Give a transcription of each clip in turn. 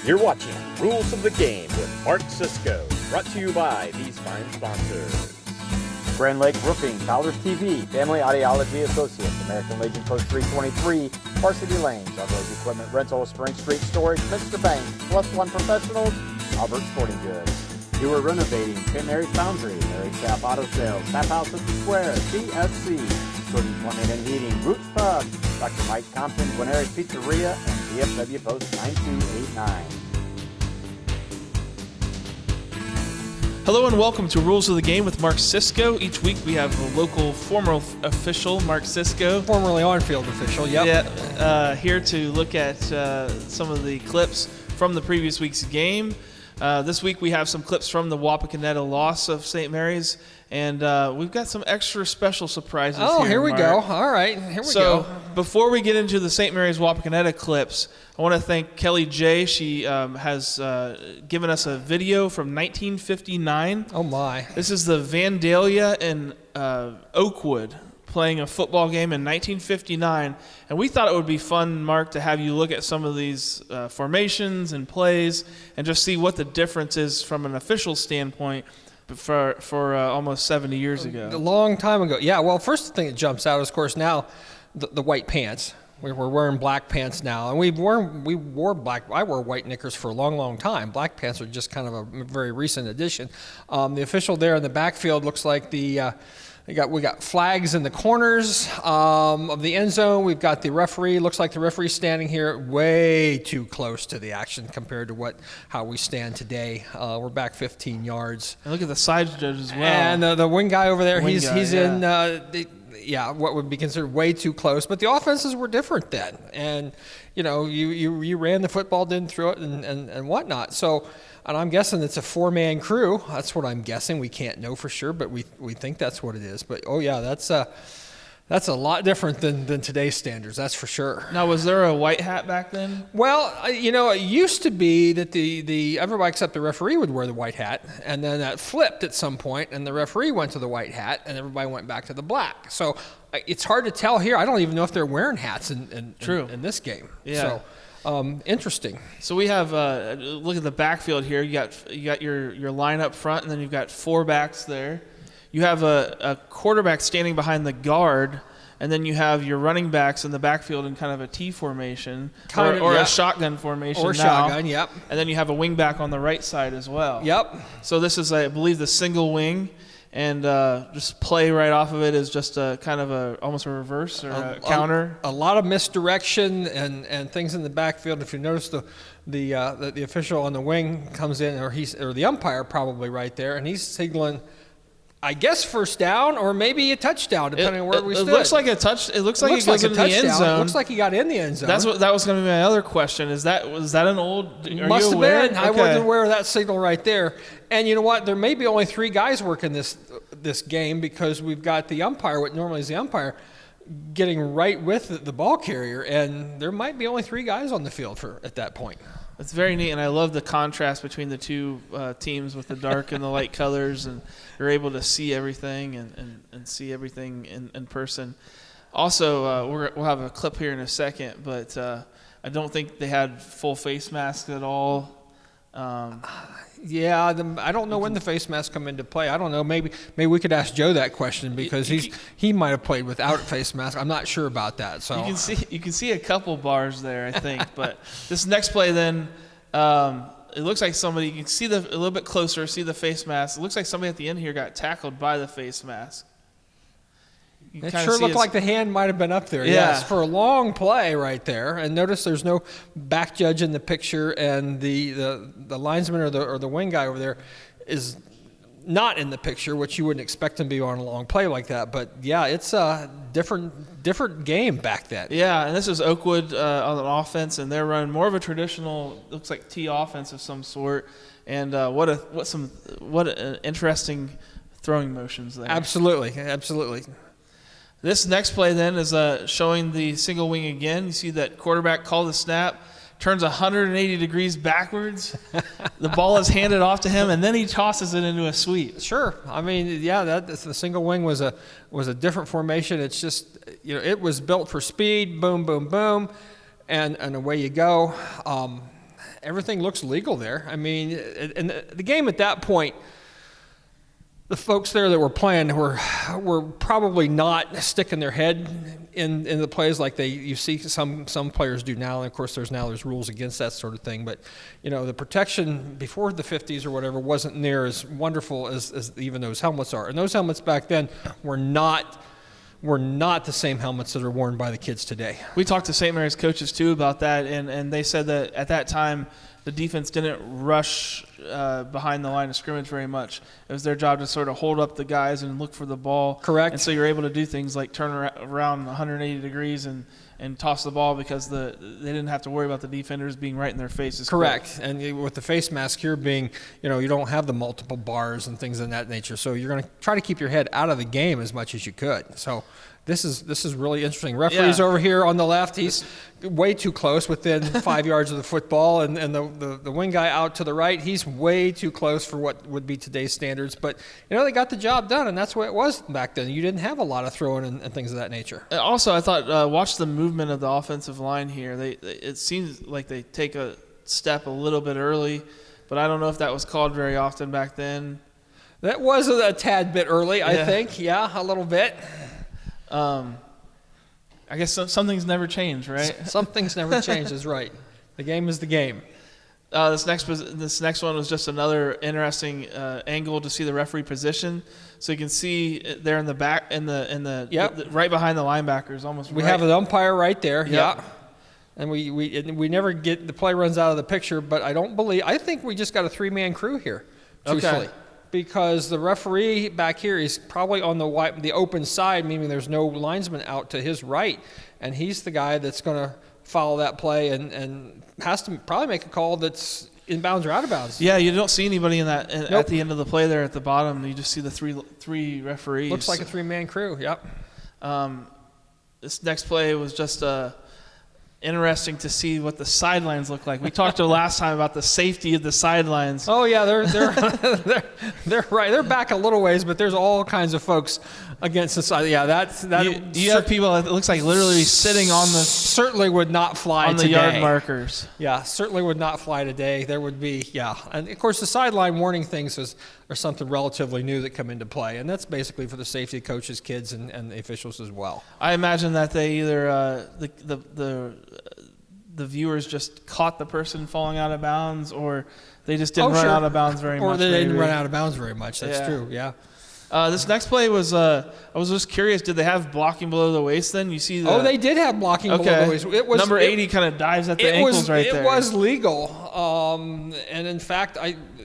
You're watching Rules of the Game with Mark Cisco, brought to you by these fine sponsors. Grand Lake Roofing, Fowler's TV, Family Audiology Associates, American Legion Post 323, Varsity Lanes, Outdoors Equipment Rental, Spring Street Storage, Mr. Bank, Plus One Professionals, Albert Sporting Goods. You are renovating St. Mary's Foundry, Mary Chap Auto Sales, Tap House at the Square, CSC, Including Plumbing and Heating, Roots Pub, Dr. Mike Compton, Guaneri's Pizzeria, and DFW Post 9289. Hello and welcome to Rules of the Game with Mark Cisco. Each week we have a local former official, Mark Cisco. Formerly on-field official, yep. Yeah, here to look at some of the clips from the previous week's game. This week we have some clips from the WAPAK loss of St. Mary's, and we've got some extra special surprises here. Oh, here we Mark. go. All right, here we go. So before we get into the St. Mary's WAPAK clips, I want to thank Kelly J. She has given us a video from 1959. Oh, my. This is the Vandaila and Oakwood playing a football game in 1959. And we thought it would be fun, Mark, to have you look at some of these formations and plays and just see what the difference is from an official standpoint for almost 70 years ago. A long time ago. Yeah, well, first thing that jumps out is, of course, now the white pants. We're wearing black pants now, and we wore black. I wore white knickers for a long, long time. Black pants are just kind of a very recent addition. The official there in the backfield looks like we got flags in the corners of the end zone. We've got the referee. Looks like the referee's standing here way too close to the action compared to how we stand today. We're back 15 yards. And look at the side judge as well. And the wing guy over there, he's yeah. in what would be considered way too close. But the offenses were different then, and you ran the football, didn't throw it, and whatnot. So. And I'm guessing it's a four-man crew. That's what I'm guessing. We can't know for sure, but we think that's what it is. But, oh, yeah, that's a lot different than today's standards, that's for sure. Now, was there a white hat back then? Well, it used to be that the everybody except the referee would wear the white hat, and then that flipped at some point, and the referee went to the white hat, and everybody went back to the black. So it's hard to tell here. I don't even know if they're wearing hats in this game. Yeah. So, interesting. So we have look at the backfield here. You got your line up front, and then you've got four backs there. You have a quarterback standing behind the guard, and then you have your running backs in the backfield in kind of a T formation or a shotgun formation. Or shotgun, yep. And then you have a wing back on the right side as well. Yep. So this is, I believe, the single wing. And just play right off of it is just a kind of almost a reverse or a counter. A lot of misdirection and things in the backfield. If you notice the official on the wing comes in, or the umpire probably right there, and he's signaling, I guess, first down or maybe a touchdown, depending on where we stood. It looks like a touch. It looks like it goes in the end zone. It looks like he got in the end zone. That was going to be my other question. Was that an old? Must have been. Okay. I wasn't aware of that signal right there. And you know what? There may be only three guys working this game because we've got the umpire, what normally is the umpire, getting right with the ball carrier, and there might be only three guys on the field at that point. It's very neat, and I love the contrast between the two teams with the dark and the light colors, and you're able to see everything and see everything in person. Also, we'll have a clip here in a second, but I don't think they had full face masks at all. I don't know when the face masks come into play. I don't know. Maybe we could ask Joe that question because he might have played without a face mask. I'm not sure about that. So you can see a couple bars there, I think. But this next play, then it looks like somebody. You can see a little bit closer. See the face mask. It looks like somebody at the end here got tackled by the face mask. It sure looked like the hand might have been up there. Yeah. Yes, for a long play right there. And notice there's no back judge in the picture, and the linesman or the wing guy over there is not in the picture, which you wouldn't expect him to be on a long play like that. But yeah, it's a different game back then. Yeah, and this is Oakwood on an offense, and they're running more of a traditional, looks like T offense of some sort. And what an interesting throwing motions there. Absolutely. This next play then is showing the single wing again. You see that quarterback call the snap, turns 180 degrees backwards. The ball is handed off to him, and then he tosses it into a sweep. Sure. I mean, yeah, the single wing was a different formation. It's just, it was built for speed, boom, boom, boom, and away you go. everything looks legal there. I mean, and the game at that point, the folks there that were playing were probably not sticking their head in the plays like you see some players do now. And of course, there's rules against that sort of thing. But the protection before the 50s or whatever wasn't near as wonderful as even those helmets are. And those helmets back then were not the same helmets that are worn by the kids today. We talked to St. Mary's coaches too about that, and they said that at that time the defense didn't rush behind the line of scrimmage very much. It was their job to sort of hold up the guys and look for the ball. Correct. And so you're able to do things like turn around 180 degrees and toss the ball because they didn't have to worry about the defenders being right in their faces. Correct. And with the face mask here being, you don't have the multiple bars and things of that nature. So you're going to try to keep your head out of the game as much as you could. So this is really interesting. Referee's over here on the left. He's way too close, within 5 yards of the football. And the wing guy out to the right, he's way too close for what would be today's standards. But, they got the job done, and that's the way it was back then. You didn't have a lot of throwing and things of that nature. Also, I thought, watch the movement of the offensive line here. It seems like they take a step a little bit early, but I don't know if that was called very often back then. That was a tad bit early, I think. Yeah, a little bit. I guess some things never change, right? Some things never change is right. The game is the game. This next one was just another interesting angle to see the referee position. So you can see there in the back, right behind the linebackers, almost. We have an umpire right there. Yep. Yeah. And we never get the play runs out of the picture, but I think we just got a 3-man crew here. Truthfully. Okay. Because the referee back here is probably on the open side, meaning there's no linesman out to his right, and he's the guy that's going to follow that play and has to probably make a call that's inbounds or out of bounds. Yeah, you don't see anybody in that at the end of the play there at the bottom. You just see the three referees. Looks like a 3-man crew. Yep. This next play was just interesting to see what the sidelines look like. We talked last time about the safety of the sidelines. Oh yeah, they're they're right. They're back a little ways, but there's all kinds of folks against the side. Yeah, you have people that looks like literally sitting on the certainly would not fly on today. The yard markers. Yeah, certainly would not fly today. There would be and of course the sideline warning things are something relatively new that come into play, and that's basically for the safety of coaches, kids, and the officials as well. I imagine that they either the viewers just caught the person falling out of bounds, or they just didn't run out of bounds very much. Or they didn't run out of bounds very much. That's true. Yeah. This next play was I was just curious. Did they have blocking below the waist? Then you see. They did have blocking below the waist. It was number 80 kind of dives at the ankles right there. It was legal, and in fact,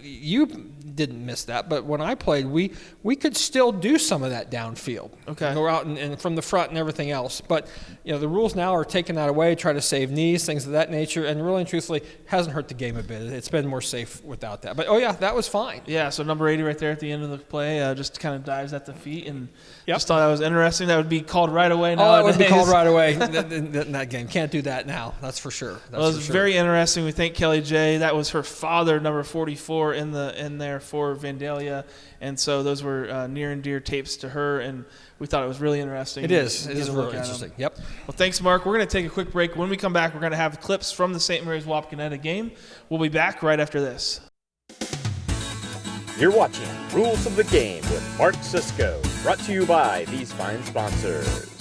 you didn't miss that. But when I played, we could still do some of that downfield. Okay. Go out and from the front and everything else. But the rules now are taking that away, try to save knees, things of that nature, and really and truthfully hasn't hurt the game a bit. It's been more safe without that. But that was fine. Yeah. So number 80 right there at the end of the play just kind of dives at the feet, and just thought that was interesting. That would be called right away nowadays. Oh, it would be called right away in that game. Can't do that now. That's for sure. It was very interesting. We thank Kelly J. That was her father, number 44, in there for Vandaila, and so those were near and dear tapes to her, and we thought it was really interesting. It is. It is really interesting. Yep. Well, thanks, Mark. We're going to take a quick break. When we come back, we're going to have clips from the St. Mary's WAPAK game. We'll be back right after this. You're watching Rules of the Game with Mark Cisco, brought to you by these fine sponsors.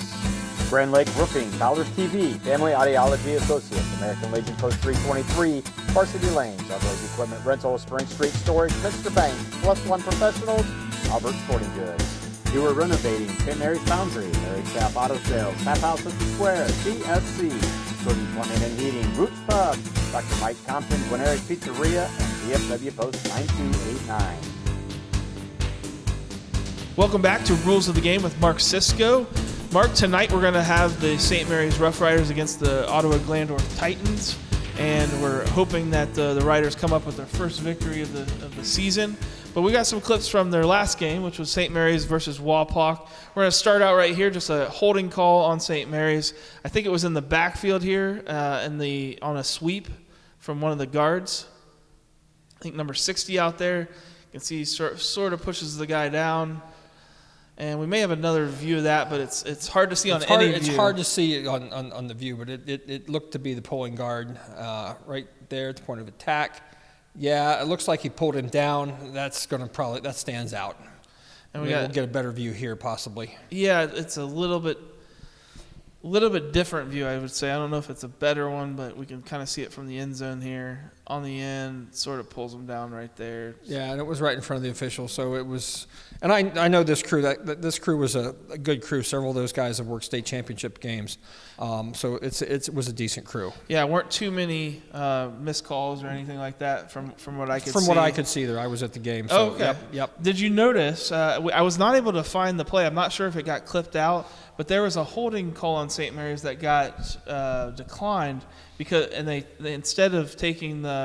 Grand Lake Roofing, Ballard TV, Family Audiology Associates, American Legion Post 323, Varsity Lanes, Outdoors Equipment Rental, Spring Street Storage, Mr. Bank, Plus One Professionals, Albert Sporting Goods. You are renovating St. Mary's Foundry, Mary Staff Auto Sales, Tap House at the Square, CSC, Jordan Plumbing and Heating, Roots Pub, Dr. Mike Compton, Gwinnerick Pizzeria, and DFW Post 9289. Welcome back to Rules of the Game with Mark Cisco. Mark, tonight we're going to have the St. Mary's Rough Riders against the Ottawa Glandorf Titans, and we're hoping that the Riders come up with their first victory of the season. But we got some clips from their last game, which was St. Mary's versus WAPAK. We're going to start out right here, just a holding call on St. Mary's. I think it was in the backfield here, on a sweep from one of the guards. I think number 60 out there. You can see he sort of pushes the guy down. And we may have another view of that, but it's hard to see on any view. It's hard to see on the view, but it looked to be the pulling guard right there at the point of attack. Yeah, it looks like he pulled him down. That stands out. And we'll get a better view here possibly. Yeah, it's a little bit different view, I would say. I don't know if it's a better one, but we can kind of see it from the end zone here. On the end, sort of pulls him down right there. Yeah, and it was right in front of the official, so it was. And I know this crew. That this crew was a good crew. Several of those guys have worked state championship games, so it was a decent crew. Yeah, weren't too many missed calls or anything like that from what I could see. From what I could see there, I was at the game. So, okay. Yep. Did you notice? I was not able to find the play. I'm not sure if it got clipped out, but there was a holding call on St. Mary's that got declined because they instead of taking the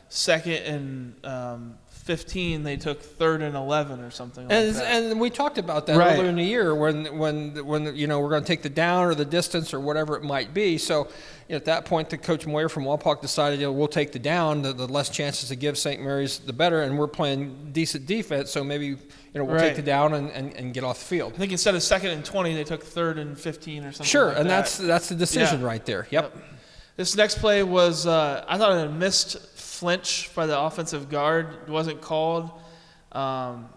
2nd and 15, they took 3rd and 11 or something like that. And we talked about that earlier in the year when we're going to take the down or the distance or whatever it might be. So at that point, the Coach Moyer from WAPAK decided we'll take the down. The less chances to give St. Mary's, the better. And we're playing decent defense, so maybe we'll take the down and get off the field. I think instead of 2nd and 20, they took 3rd and 15 or something. Sure, like and that. that's the decision right there. Yep. This next play was I thought a missed flinch by the offensive guard. It wasn't called. And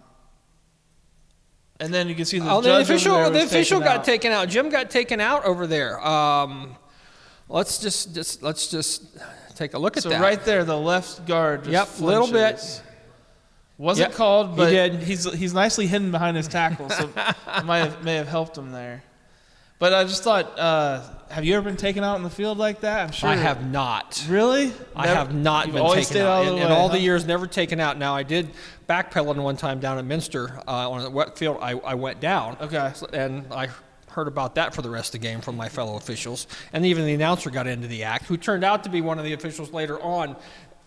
then you can see the judge the official got taken out. Jim got taken out over there. Let's just take a look at that. So right there, the left guard just flinches. Little bit. Wasn't called, but he did. He's nicely hidden behind his tackle, so it may have helped him there. But I just thought, have you ever been taken out in the field like that? I'm sure. I have not. Really? I have not been taken out. In all the years, never taken out. Now, I did backpedaling one time down at Minster on a wet field. I went down. Okay. And I heard about that for the rest of the game from my fellow officials. And even the announcer got into the act, who turned out to be one of the officials later on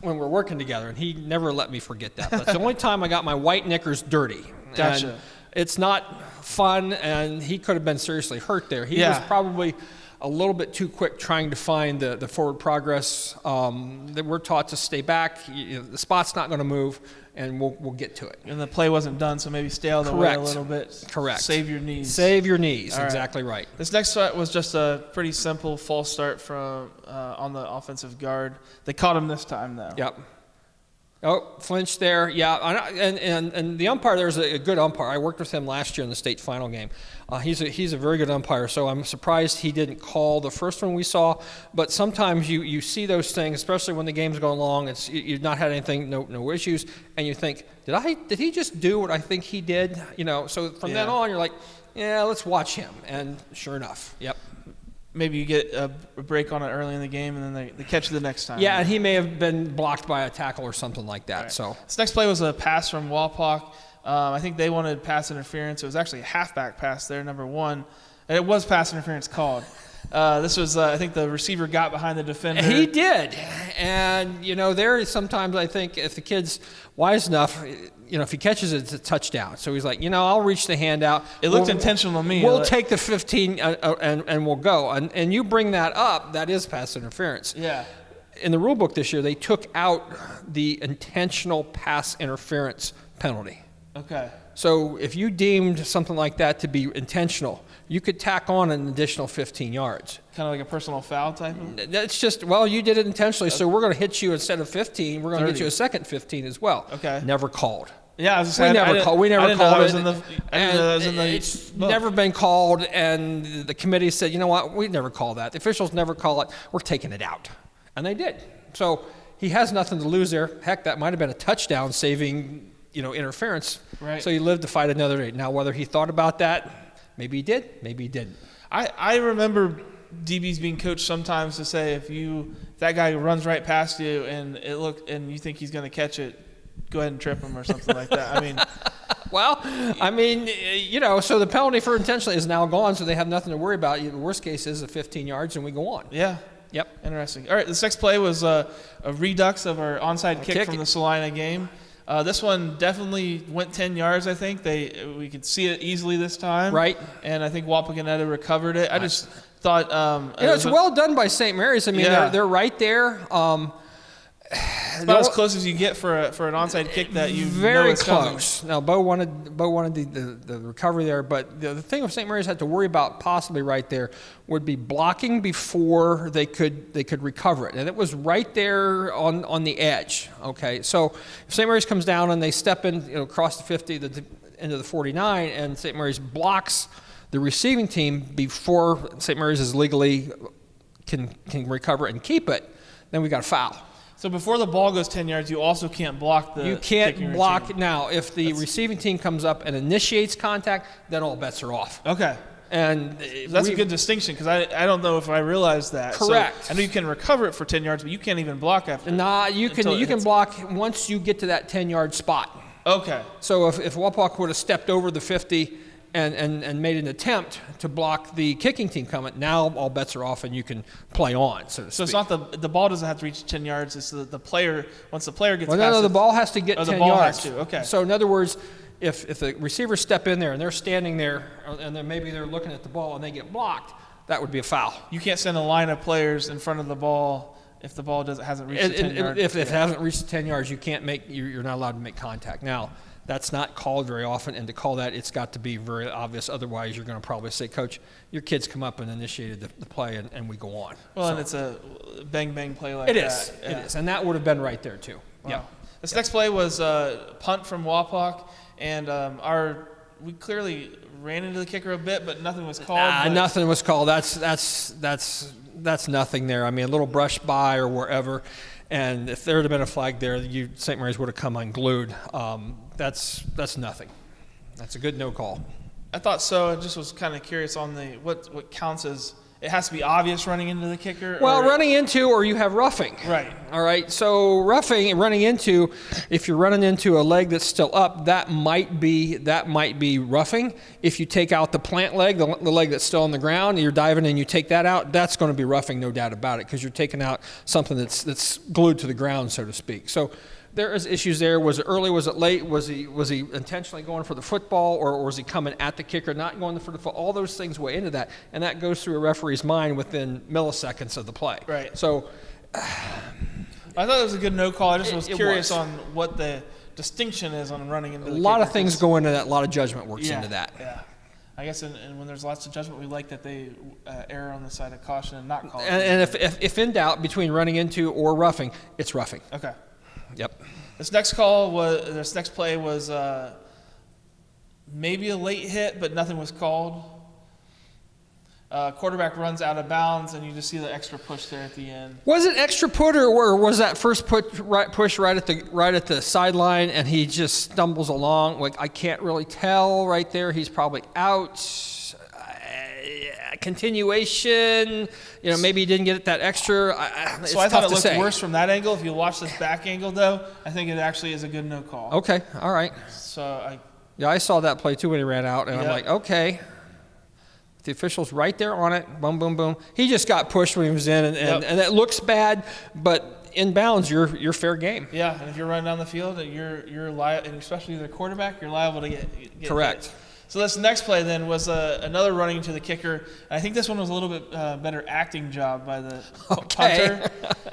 when we're working together. And he never let me forget that. That's the only time I got my white knickers dirty. Gotcha. And it's not fun, and he could have been seriously hurt there. He was probably a little bit too quick trying to find the forward progress. That we're taught to stay back. The spot's not going to move, and we'll get to it. And the play wasn't done, so maybe stay out of the way a little bit. Correct. Save your knees. Save your knees. All exactly right. This next shot was just a pretty simple false start from on the offensive guard. They caught him this time, though. Yep. Oh, flinch there. Yeah, and the umpire there's a good umpire. I worked with him last year in the state final game. He's a very good umpire, so I'm surprised he didn't call the first one we saw. But sometimes you see those things, especially when the game's going long. You've not had anything, no issues, and you think, did he just do what I think he did? So from then on, you're like, yeah, let's watch him. And sure enough, yep. Maybe you get a break on it early in the game, and then they catch you the next time. Yeah, and he may have been blocked by a tackle or something like that. Right. So this next play was a pass from WAPAK. I think they wanted pass interference. It was actually a halfback pass there, number 1. And it was pass interference called. This was, I think the receiver got behind the defender. He did. And, there sometimes I think if the kid's wise enough, if he catches it, it's a touchdown. So he's like, I'll reach the hand out. It looked intentional to me. We'll take the 15 and we'll go. And you bring that up, that is pass interference. Yeah. In the rule book this year, they took out the intentional pass interference penalty. Okay. So if you deemed something like that to be intentional, you could tack on an additional 15 yards. Kind of like a personal foul type of? That's just, you did it intentionally, so we're going to hit you instead of 15. We're going to get you a second 15 as well. Okay. Never called. Yeah, I was saying, we never called it. It's never been called, and the committee said, you know what, we never call that. The officials never call it. We're taking it out. And they did. So he has nothing to lose there. Heck, that might have been a touchdown saving interference. Right. So he lived to fight another day. Now, whether he thought about that, maybe he did, maybe he didn't. I remember DBs being coached sometimes to say if that guy runs right past you and you think he's going to catch it, go ahead and trip him or something like that. So the penalty for intentionally is now gone, so they have nothing to worry about. The worst case is 15 yards and we go on. Yeah. Yep. Interesting. All right, this next play was a redux of our onside kick from the Salina game. This one definitely went 10 yards, I think. We could see it easily this time. Right. And I think Wapakoneta recovered it. I just thought... it's well done by St. Mary's. I mean, they're right there. about as close as you get for an onside kick that you know very is coming. close. Now, Bo wanted the recovery there, but the thing with St. Mary's had to worry about possibly right there would be blocking before they could recover it, and it was right there on the edge. Okay, so if St. Mary's comes down and they step in, across the 50 into the 49, and St. Mary's blocks the receiving team before St. Mary's is legally can recover and keep it, then we got a foul. So before the ball goes 10 yards, you also can't block the You can't kicking block. return. Now, if the receiving team comes up and initiates contact, then all bets are off. Okay. And That's a good distinction because I don't know if I realized that. Correct. So I know you can recover it for 10 yards, but you can't even block after. Nah, you can block once you get to that 10-yard spot. Okay. So if WAPAK would have stepped over the 50 and made an attempt to block the kicking team coming, now all bets are off and you can play on, so to speak. So it's not the ball doesn't have to reach 10 yards. It's the player, once the player gets Well, past no, the it- ball has to get Oh, 10 the ball yards. has to, okay. So in other words, if the receivers step in there and they're standing there and then maybe they're looking at the ball and they get blocked, that would be a foul. You can't send a line of players in front of the ball if the ball hasn't reached the 10 yards. If it hasn't reached the 10 yards, you're not allowed to make contact. Now, that's not called very often, and to call that, it's got to be very obvious. Otherwise, you're going to probably say, Coach, your kids come up and initiated the play, and we go on. Well, So, and it's a bang play like it that. is. Yeah. It is, and that would have been right there too. Wow. Yeah. This next play was a punt from WAPAK, and we clearly ran into the kicker a bit, but nothing was called. Nothing was called. That's nothing there. I mean, a little brush by or wherever, and if there had been a flag there, St. Mary's would have come unglued. That's nothing. That's a good no call. I thought so. I just was kind of curious on what counts as it has to be obvious running into the kicker. Well, or, running into or you have roughing. Right. All right. So running into, if you're running into a leg that's still up, that might be roughing. If you take out the plant leg, the leg that's still on the ground, you're diving and you take that out, that's going to be roughing, no doubt about it, because you're taking out something that's glued to the ground, so to speak. So there is issues there. Was it early? Was it late? Was he intentionally going for the football, or was he coming at the kicker, not going for the football? All those things weigh into that, and that goes through a referee's mind within milliseconds of the play. Right. So I thought it was a good no call. I just was curious was. on what the distinction is on running into the a lot kicker, of things go into that. A lot of judgment works into that. Yeah. I guess, and when there's lots of judgment, we like that they err on the side of caution and not call it. And if in doubt between running into or roughing, it's roughing. Okay. Yep. This next play was maybe a late hit, but nothing was called. Quarterback runs out of bounds, and you just see the extra push there at the end. Was it extra put, or was that first push right at the sideline, and he just stumbles along? Like, I can't really tell right there. He's probably out. Continuation. Maybe he didn't get that extra. So I thought it looked worse from that angle. If you watch this back angle, though, I think it actually is a good no call. Okay. All right. So I saw that play too when he ran out, and I'm Yep. like, okay. The official's right there on it. Boom, boom, boom. He just got pushed when he was in, and it looks bad, but in bounds, you're fair game. Yeah, and if you're running down the field, you're liable, and especially the quarterback, you're liable to get Correct. hit. So this next play then was another running to the kicker. And I think this one was a little bit better acting job by the punter,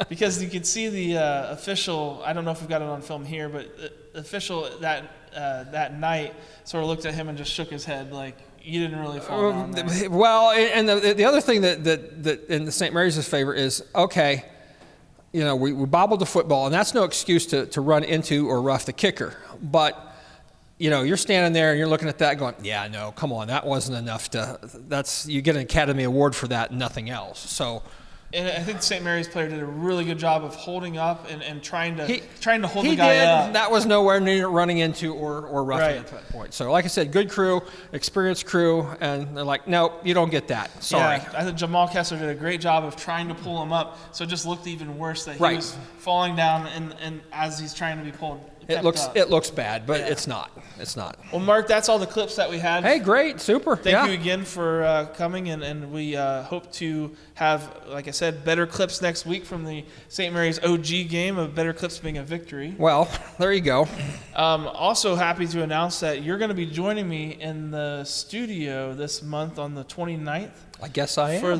because you could see the official. I don't know if we've got it on film here, but the official that night sort of looked at him and just shook his head like, you didn't really fall down there. Well, and the other thing that in the St. Mary's' favor is, okay, we bobbled the football, and that's no excuse to run into or rough the kicker. But, you're standing there and you're looking at that going, yeah, no, come on, that wasn't enough you get an Academy Award for that and nothing else. So. And I think the St. Mary's player did a really good job of holding up and trying to hold the guy up. That was nowhere near running into or roughing at that point. So, like I said, good crew, experienced crew, and they're like, nope, you don't get that. Sorry. Yeah, I think Jamal Kessler did a great job of trying to pull him up, so it just looked even worse that he was falling down and as he's trying to be pulled. It looks bad, but it's not. It's not. Well, Mark, that's all the clips that we had. Hey, great, super. Thank you again for coming, and we hope to have, like I said, better clips next week from the St. Mary's OG game, of better clips being a victory. Well, there you go. Also happy to announce that you're going to be joining me in the studio this month on the 29th. I guess I am. For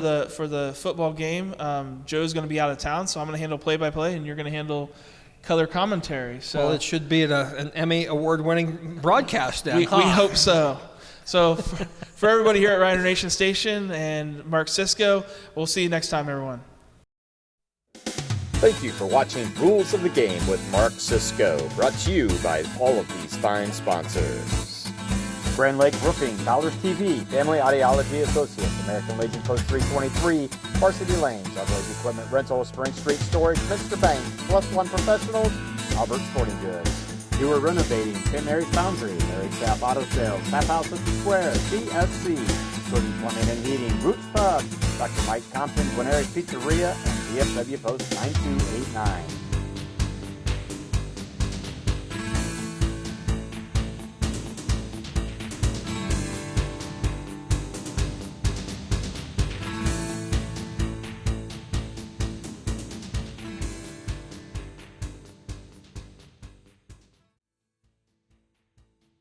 the football game. Joe's going to be out of town, so I'm going to handle play-by-play, and you're going to handle color commentary. So well, it should be an Emmy award-winning broadcast then. We hope so. So for everybody here at Rider Nation Station and Mark Cisco, we'll see you next time, everyone. Thank you for watching Rules of the Game with Mark Cisco, brought to you by all of these fine sponsors. Grand Lake Roofing, Ballard TV, Family Audiology Associates, American Legion Post 323, Varsity Lanes, Outdoors Equipment Rental, Spring Street Storage, Mr. Bank, Plus One Professionals, Albert Sporting Goods. You are renovating St. Mary's Foundry, Mary Staff Auto Sales, Tap House at the Square, CSC, including Plumbing and Heating, Roots Pub, Dr. Mike Compton, Guaneri's Pizzeria, and DFW Post 9289.